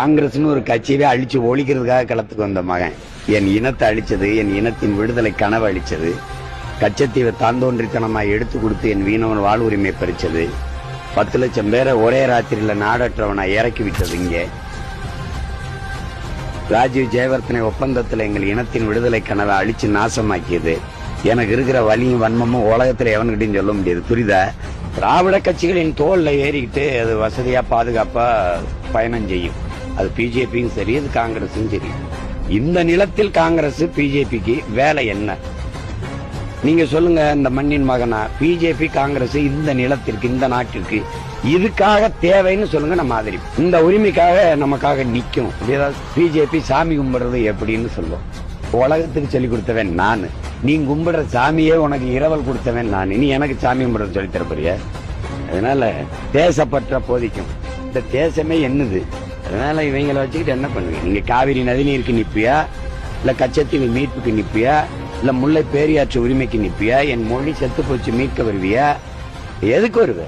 காங்கிரஸ்னு ஒரு கட்சியவே அழிச்சு ஒழிக்கிறதுக்காக களத்துக்கு வந்த மகன். என் இனத்தை அழிச்சது, என் இனத்தின் விடுதலை கனவு அழிச்சது, கச்சத்தீவை தாந்தோன்றித்தனமா எடுத்து கொடுத்து என் வீணவன் வாழ் உரிமை பறிச்சது, 10 லட்சம் பேரை ஒரே ராத்திரியில நாடற்றவனை இறக்கி விட்டது. இங்கே ராஜீவ் ஜெயவர்தனை ஒப்பந்தத்தில் எங்கள் இனத்தின் விடுதலை கனவை அழிச்சு நாசமாக்கியது. எனக்கு இருக்கிற வலியும் வன்மமும் உலகத்துல எவன்கிட்டையும் சொல்ல முடியாது. புரியுதா? திராவிட கட்சிகளின் தோல்ல ஏறிக்கிட்டு அது வசதியா பாதுகாப்பா பயணம் செய்யும். அது பிஜேபியும் சரி, அது காங்கிரஸும் சரி. இந்த நிலத்தில் காங்கிரஸ் பிஜேபிக்கு வேலை என்ன? நீங்க சொல்லுங்க. இந்த மண்ணின் மகனா பிஜேபி காங்கிரஸ் இந்த நிலத்திற்கு, இந்த நாட்டிற்கு இதுக்காக தேவைன்னு சொல்லுங்க. நம்ம ஆதரிப்பு. இந்த உரிமைக்காக நமக்காக நிக்கும். பிஜேபி சாமி கும்பிடுறது எப்படின்னு சொல்லுவோம். உலகத்துக்கு சொல்லி கொடுத்தவன் நான். நீ கும்பிடுற சாமியே உனக்கு இரவல் கொடுத்தவன் நான். நீ எனக்கு சாமி கும்பிடுறது சொல்லி தரப்போறிய? அதனால தேசப்பற்ற போதிக்கும். இந்த தேசமே என்னது? அதனால இவங்களை வச்சுக்கிட்டு என்ன பண்ணுவீங்க? நீங்க காவிரி நதிநீருக்கு நிப்பியா, இல்ல கச்சத்தீவு மீட்புக்கு நிப்பியா, இல்ல முல்லை பேரியாற்று உரிமைக்கு நிப்பியா, என் மொழி செத்து போச்சு மீட்க வருவியா? எதுக்கு வருவ?